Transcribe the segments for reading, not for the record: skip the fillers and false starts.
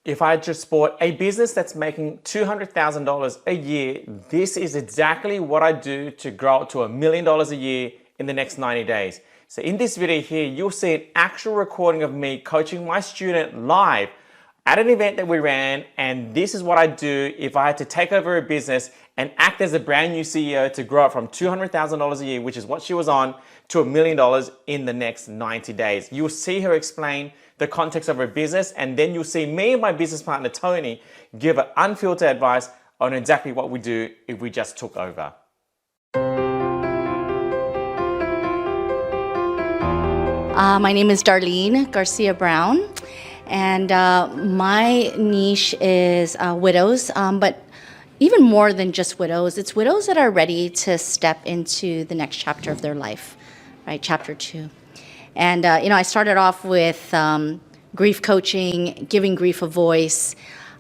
If I just bought a business that's making $200,000 a year, this is exactly what I do to grow it to $1 million a year in the next 90 days. So in this video here, you'll see an actual recording of me coaching my student live at an event that we ran, and this is what I do if I had to take over a business and act as a brand new CEO to grow it from $200,000 a year, which is what she was on, to $1 million in the next 90 days. You'll see her explain the context of her business, and then you'll see me and my business partner, Tony, give her unfiltered advice on exactly what we do if we just took over. My name is Darlene Garcia Brown, and my niche is widows, but even more than just widows. It's widows that are ready to step into the next chapter of their life, right? Chapter 2. And, I started off with grief coaching, giving grief a voice,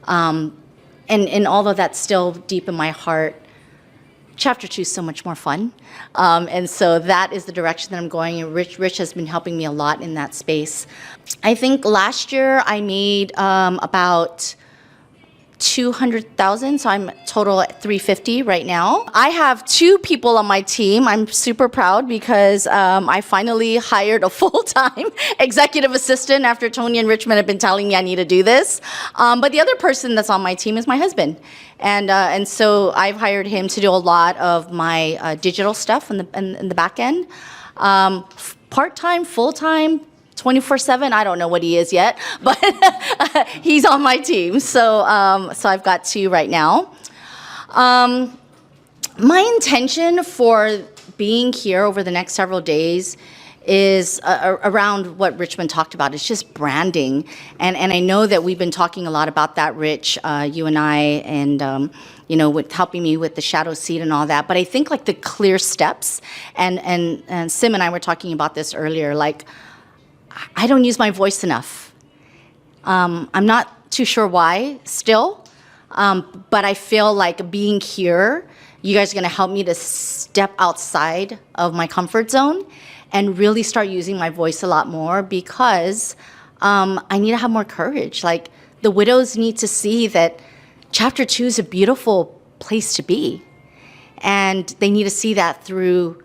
and although that's still deep in my heart, Chapter 2 is so much more fun. And so that is the direction that I'm going. And Rich has been helping me a lot in that space. I think last year I made about 200,000, so I'm total at 350 right now. I have 2 people on my team. I'm super proud because I finally hired a full-time executive assistant after Tony and Richmond have been telling me I need to do this. But the other person that's on my team is my husband. And so I've hired him to do a lot of my digital stuff in the back end. Part-time, full-time, 24/7, I don't know what he is yet, but he's on my team. So I've got 2 right now. My intention for being here over the next several days is around what Richmond talked about. It's just branding. And I know that we've been talking a lot about that, Rich, you and I, and with helping me with the shadow seed and all that. But I think like the clear steps, and Sim and I were talking about this earlier, like, I don't use my voice enough. I'm not too sure why still, but I feel like being here, you guys are gonna help me to step outside of my comfort zone and really start using my voice a lot more, because I need to have more courage. Like, the widows need to see that Chapter 2 is a beautiful place to be. And they need to see that through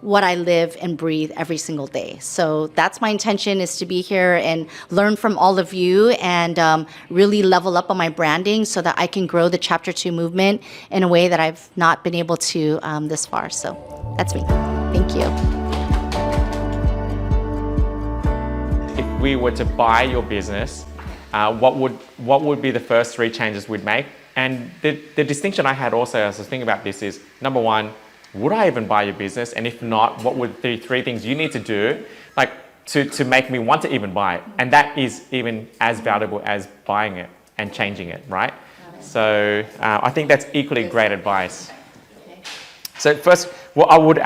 what I live and breathe every single day. So that's my intention, is to be here and learn from all of you and really level up on my branding so that I can grow the Chapter 2 movement in a way that I've not been able to this far. So that's me. Thank you. If we were to buy your business, what would be the first 3 changes we'd make? And the distinction I had also as I was thinking about this is, number 1, would I even buy your business? And if not, what would the 3 things you need to do, like to make me want to even buy it? And that is even as valuable as buying it and changing it, right? So I think that's equally great advice. So first, well, I would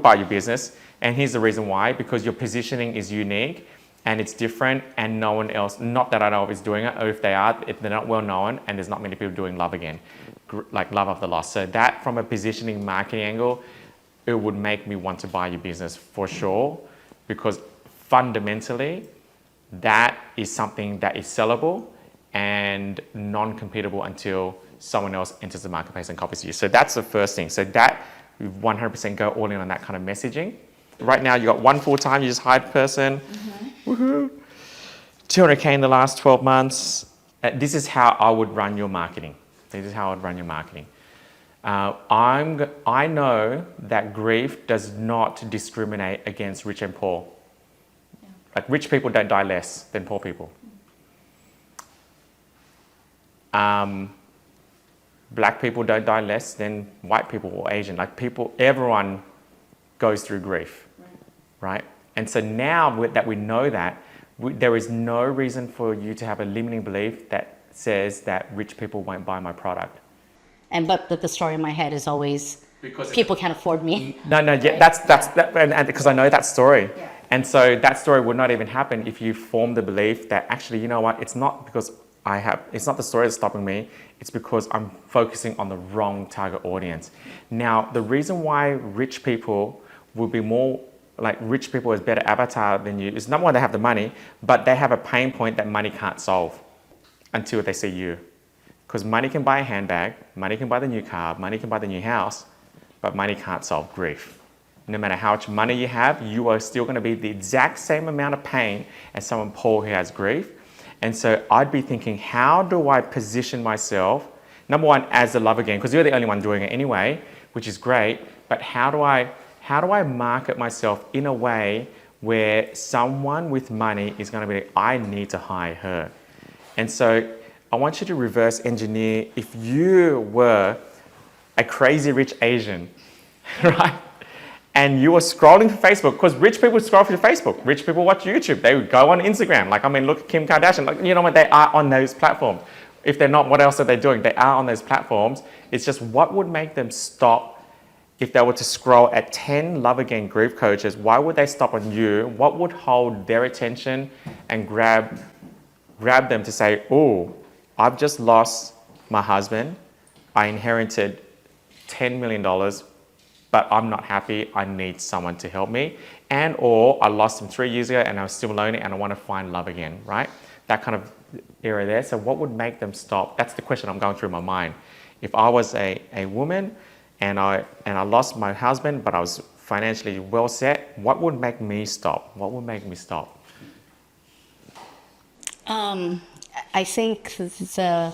buy your business. And here's the reason why: because your positioning is unique and it's different, and no one else, not that I know of, is doing it, or if they're not well known, and there's not many people doing Love Again, like Love After Loss. So that, from a positioning marketing angle, it would make me want to buy your business for sure, because fundamentally that is something that is sellable and non-competable until someone else enters the marketplace and copies you. So that's the first thing. So that 100% go all in on that kind of messaging. Right now you got 1 full-time, you just hired a person. Woohoo! 200K in the last 12 months. This is how I would run your marketing. This is how I'd run your marketing. I know that grief does not discriminate against rich and poor. Yeah. Like, rich people don't die less than poor people. Black people don't die less than white people or Asian. Like, everyone goes through grief, right? And so now that we know that, there is no reason for you to have a limiting belief that says that rich people won't buy my product. But the story in my head is always, because people can't afford me. No, yeah, that's and because I know that story. Yeah. And so that story would not even happen if you form the belief that actually, you know what, it's not because it's not the story that's stopping me, it's because I'm focusing on the wrong target audience. Now, the reason why rich people will be more like rich people with better avatar than you is number one, they have the money, but they have a pain point that money can't solve until they see you. Because money can buy a handbag, money can buy the new car, money can buy the new house, but money can't solve grief. No matter how much money you have, you are still going to be the exact same amount of pain as someone poor who has grief. And so I'd be thinking, how do I position myself, number one, as the love again, because you're the only one doing it anyway, which is great, but how do I market myself in a way where someone with money is going to be, I need to hire her. And so I want you to reverse engineer if you were a crazy rich Asian, right? And you were scrolling through Facebook, because rich people scroll through Facebook. Rich people watch YouTube. They would go on Instagram. Like, I mean, look at Kim Kardashian. Like, you know what? They are on those platforms. If they're not, what else are they doing? They are on those platforms. It's just what would make them stop if they were to scroll at 10 Love Again grief coaches? Why would they stop on you? What would hold their attention and grab them to say, oh, I've just lost my husband. I inherited $10 million. But I'm not happy, I need someone to help me. And or I lost him 3 years ago and I'm still lonely and I want to find love again, right? That kind of area there. So what would make them stop? That's the question I'm going through my mind. If I was a woman and I lost my husband, but I was financially well set, what would make me stop? What would make me stop? I think the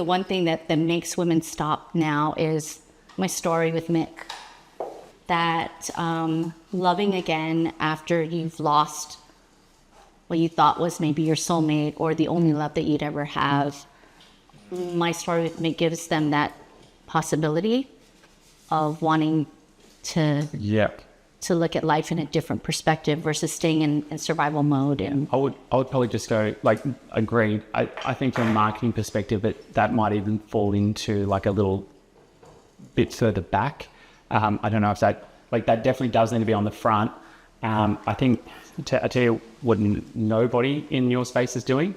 one thing that makes women stop now is my story with Mick, that loving again after you've lost what you thought was maybe your soulmate or the only love that you'd ever have. My story with Mick gives them that possibility of wanting to look at life in a different perspective versus staying in survival mode. And I would probably just go, like, agreed. I think from a marketing perspective, that might even fall into like a little bit further back. I don't know if that definitely does need to be on the front. I think, I tell you what nobody in your space is doing.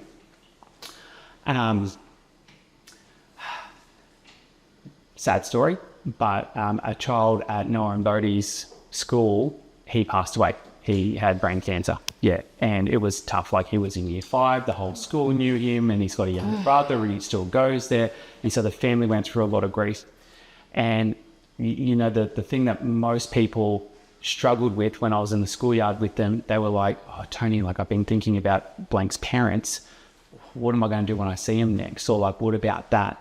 Sad story, but a child at Noah and Bodhi's school, he passed away. He had brain cancer. Yeah, and it was tough. Like, he was in year 5, the whole school knew him, and he's got a younger brother, and he still goes there. And so the family went through a lot of grief. And, you know, the thing that most people struggled with when I was in the schoolyard with them, they were like, oh, Tony, like, I've been thinking about blank's parents. What am I going to do when I see him next? Or like, what about that?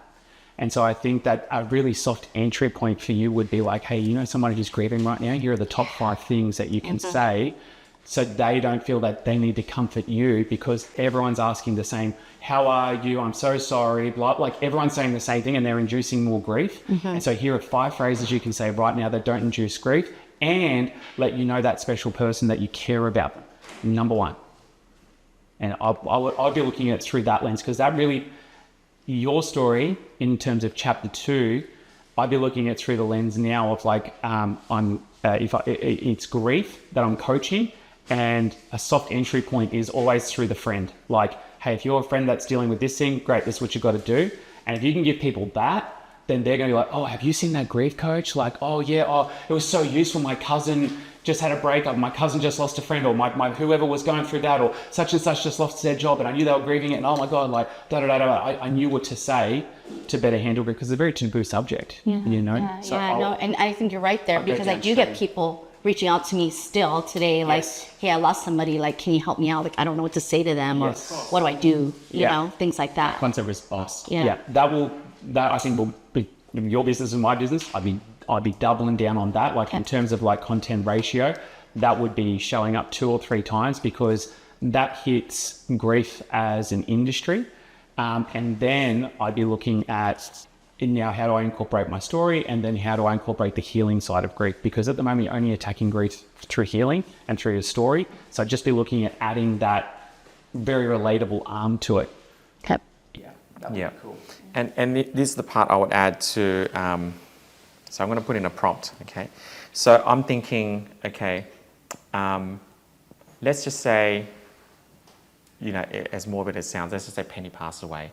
And so I think that a really soft entry point for you would be like, hey, you know, someone who's grieving right now, here are the top 5 things that you can say, so they don't feel that they need to comfort you, because everyone's asking the same, how are you? I'm so sorry. Blah, like, everyone's saying the same thing and they're inducing more grief. And so here are 5 phrases you can say right now that don't induce grief and let you know that special person that you care about them. Number 1. And I'd be looking at it through that lens, because that really, your story in terms of chapter 2, I'd be looking at it through the lens now of like, it's grief that I'm coaching, and a soft entry point is always through the friend. Like, hey, if you're a friend that's dealing with this thing, great, this is what you've got to do. And if you can give people that, then they're going to be like, oh, have you seen that grief coach? Like, oh yeah, oh, it was so useful. My cousin just had a breakup. My cousin just lost a friend, or my whoever was going through that, or such and such just lost their job, and I knew they were grieving it. And oh my God, like, I knew what to say to better handle it, because it's a very taboo subject, you know? No, and I think you're right there, because I do get people reaching out to me still today, like, hey, I lost somebody, like, can you help me out? Like, I don't know what to say to them, or what do I do? You know, things like that. Concept response. That I think will be your business and my business. I'd be doubling down on that. Like, in terms of like content ratio, that would be showing up 2 or 3 times, because that hits grief as an industry. And then I'd be looking at, now, how do I incorporate my story? And then how do I incorporate the healing side of grief? Because at the moment, you're only attacking grief through healing and through your story. So I'd just be looking at adding that very relatable arm to it. Okay. Yeah. Cool. And this is the part I would add to, so I'm going to put in a prompt, okay? So I'm thinking, okay, let's just say, you know, as morbid as it sounds, let's just say Penny passed away,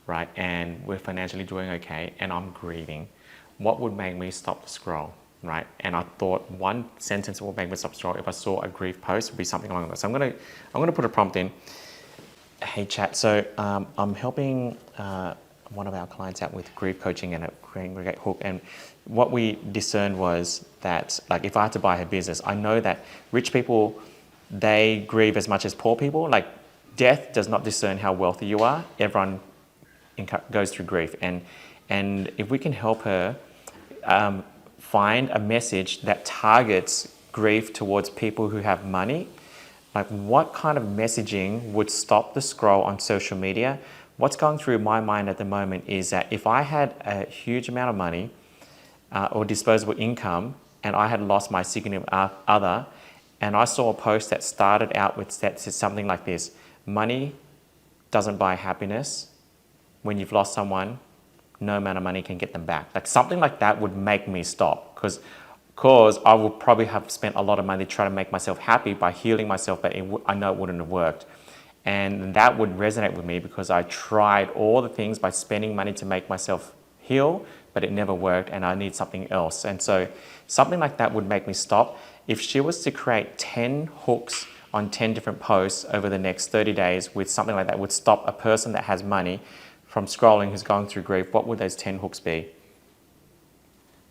right? And we're financially doing okay, and I'm grieving. What would make me stop the scroll? right? And I thought one sentence will make me stop scrolling. If I saw a grief post, would be something along those. So I'm gonna put a prompt in. Hey chat, so I'm helping one of our clients out with grief coaching and a great hook. And what we discerned was that, like, if I had to buy her business, I know that rich people, they grieve as much as poor people. Like, death does not discern how wealthy you are. Everyone goes through grief, and if we can help her find a message that targets grief towards people who have money, like, what kind of messaging would stop the scroll on social media? What's going through my mind at the moment is that if I had a huge amount of money or disposable income and I had lost my significant other, and I saw a post that started out with something like this: money doesn't buy happiness. When you've lost someone, no amount of money can get them back. Like, something like that would make me stop, because I would probably have spent a lot of money trying to make myself happy by healing myself, but I know it wouldn't have worked. And that would resonate with me because I tried all the things by spending money to make myself heal, but it never worked, and I need something else. And so something like that would make me stop. If she was to create 10 hooks on 10 different posts over the next 30 days with something like that would stop a person that has money from scrolling, who's going through grief, what would those 10 hooks be?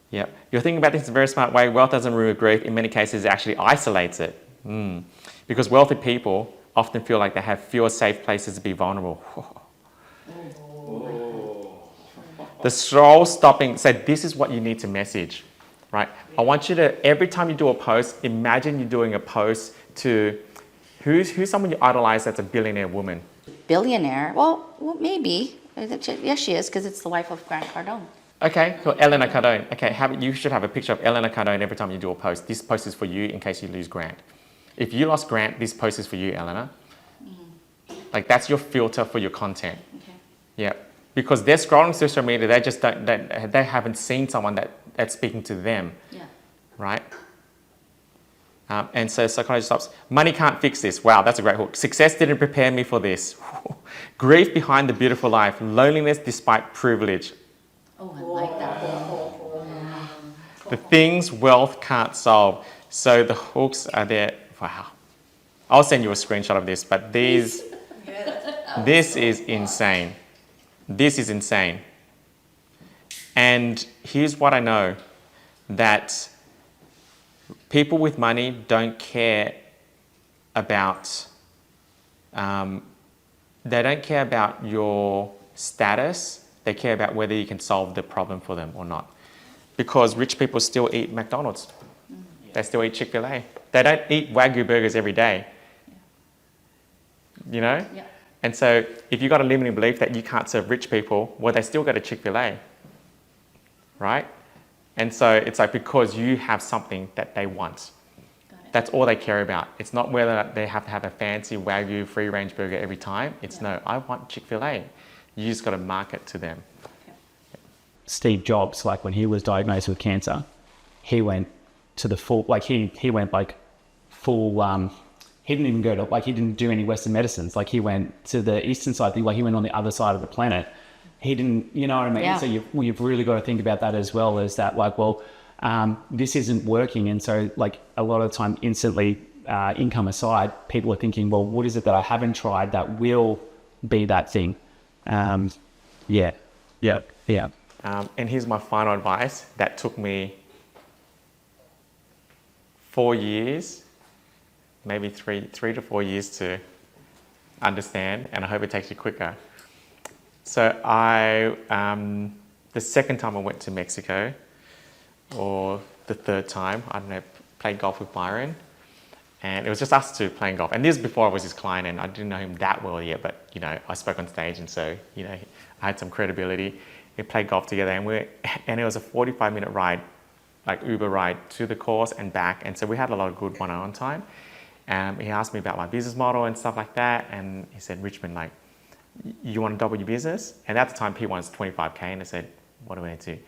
Yeah, you're thinking about this in a very smart way. Wealth doesn't remove grief. In many cases, it actually isolates it. Because wealthy people often feel like they have fewer safe places to be vulnerable. The scroll stopping, so this is what you need to message, right? I want you to, every time you do a post, imagine you're doing a post to, who's someone you idolize that's a billionaire woman? Billionaire? Well, maybe. Yes, she is, because it's the wife of Grant Cardone. Okay, cool. Elena Cardone. Okay, you should have a picture of Elena Cardone every time you do a post. This post is for you in case you lose Grant. If you lost Grant, this post is for you, Elena. Like, that's your filter for your content. Okay. Yeah, because they're scrolling social media, they just don't, they haven't seen someone that's speaking to them. Yeah. Right? And so psychology stops. Money can't fix this. Wow, that's a great hook. Success didn't prepare me for this. Grief behind the beautiful life. Loneliness despite privilege. Oh, I like that one. Yeah. The things wealth can't solve. So the hooks are there. Wow. I'll send you a screenshot of this, but this is insane. This is insane. And here's what I know, that people with money don't care about, they don't care about your status. They care about whether you can solve the problem for them or not. Because rich people still eat McDonald's. They still eat Chick-fil-A. They don't eat Wagyu burgers every day. You know? Yeah. And so if you've got a limiting belief that you can't serve rich people, well, they still go to Chick-fil-A. Right? And so it's like, because you have something that they want. That's all they care about. It's not whether they have to have a fancy Wagyu free-range burger every time. It's no, I want Chick-fil-A. You just got to market to them. Steve Jobs, like when he was diagnosed with cancer, he went to the full, like he went like full, he didn't even go to, like he didn't do any Western medicines. Like he went to the Eastern side, like he went on the other side of the planet. He didn't, you know what I mean? Yeah. So you've really got to think about that as well, as that like, well, this isn't working. And so like a lot of the time, instantly, income aside, people are thinking, well, what is it that I haven't tried that will be that thing? Yeah. And here's my final advice. That took me 4 years, maybe three to 4 years to understand, and I hope it takes you quicker. So the second time I went to Mexico, or the third time, I don't know, played golf with Byron, and it was just us two playing golf. And this was before I was his client, and I didn't know him that well yet, but you know, I spoke on stage, and so you know, I had some credibility. We played golf together, and it was a 45-minute ride, like Uber ride to the course and back, and so we had a lot of good one-on-one time. He asked me about my business model and stuff like that, and he said, Richmond, like, you want to double your business? And at the time, P1 was 25K, and I said, what do I need to do?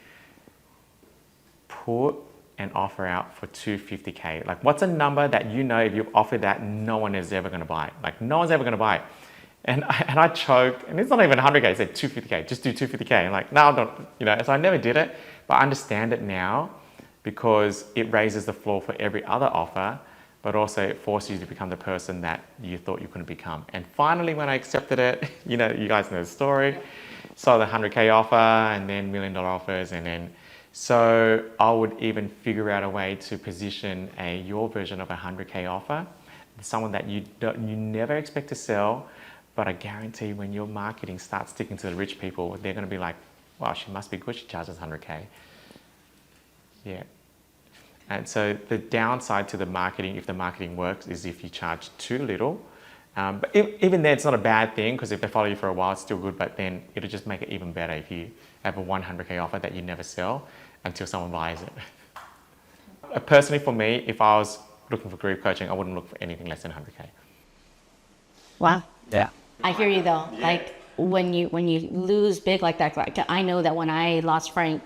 Put an offer out for 250K. Like, what's a number that you know if you've offered that, no one is ever going to buy it? Like, no one's ever going to buy it. And I choked, and it's not even 100K. I said 250K, just do 250K. And like, no, don't, you know, so I never did it, but I understand it now because it raises the floor for every other offer, but also it forces you to become the person that you thought you couldn't become. And finally, when I accepted it, you guys know the story, saw the 100K offer and then $1 million offers, and then so I would even figure out a way to position your version of a 100K offer, someone that you never expect to sell, but I guarantee when your marketing starts sticking to the rich people, they're going to be like, wow, she must be good, she charges 100K. Yeah. And so the downside to the marketing, if the marketing works, is if you charge too little. But even then, it's not a bad thing, because if they follow you for a while, it's still good, but then it'll just make it even better if you have a 100K offer that you never sell until someone buys it. Personally, for me, if I was looking for career coaching, I wouldn't look for anything less than 100K. Wow. Yeah. I hear you though. Yeah. Like when you lose big like that, like I know that when I lost Frank,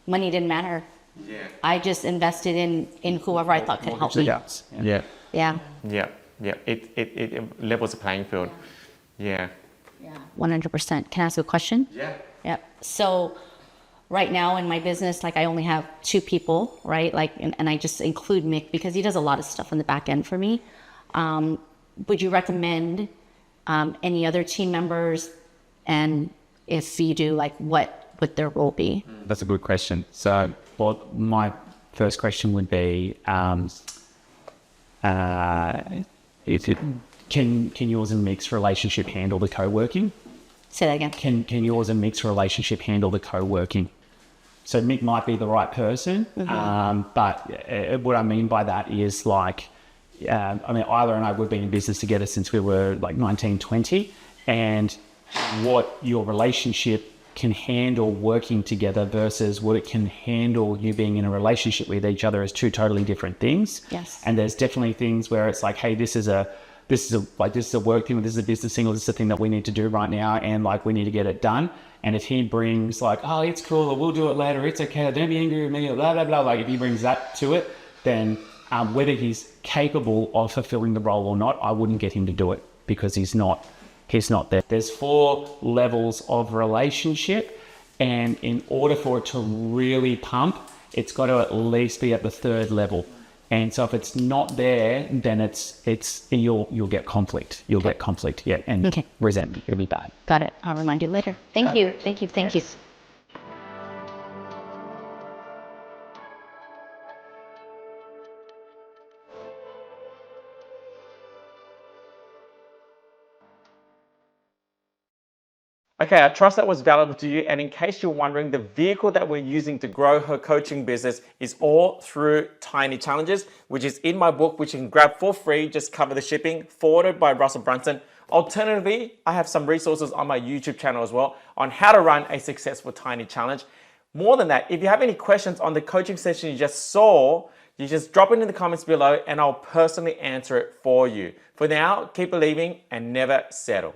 money didn't matter. Yeah. I just invested in whoever I thought could help me. Yeah. Yeah. Yeah. Yeah. Yeah. It levels the playing field. Yeah. Yeah. 100%. Can I ask you a question? Yeah. Yep. So right now in my business, like I only have 2 people, right? Like, and I just include Mick because he does a lot of stuff on the back end for me. Would you recommend any other team members? And if you do, like what would their role be? That's a good question. So, well, my first question would be, can yours and Mick's relationship handle the co-working? Say that again. Can yours and Mick's relationship handle the co-working? So Mick might be the right person, but what I mean by that is like, I mean, Isla and I, we've been in business together since we were like 19, 20, and what your relationship can handle working together versus what it can handle you being in a relationship with each other is 2 totally different things. Yes. And there's definitely things where it's like, hey, this is a work thing, or this is a business thing, or this is a thing that we need to do right now, and like we need to get it done. And if he brings like, oh, it's cool, or we'll do it later, it's okay, don't be angry with me, or blah blah blah, like if he brings that to it, then whether he's capable of fulfilling the role or not, I wouldn't get him to do it, because he's not there. There's 4 levels of relationship, and in order for it to really pump, it's got to at least be at the 3rd level. And so if it's not there, then you'll get conflict. You'll get conflict, yeah, and resentment. It'll be bad. Got it. I'll remind you later. Thank you. Thank you. Okay, I trust that was valuable to you. And in case you're wondering, the vehicle that we're using to grow her coaching business is all through Tiny Challenges, which is in my book, which you can grab for free, just cover the shipping, forwarded by Russell Brunson. Alternatively, I have some resources on my YouTube channel as well on how to run a successful Tiny Challenge. More than that, if you have any questions on the coaching session you just saw, you just drop it in the comments below and I'll personally answer it for you. For now, keep believing and never settle.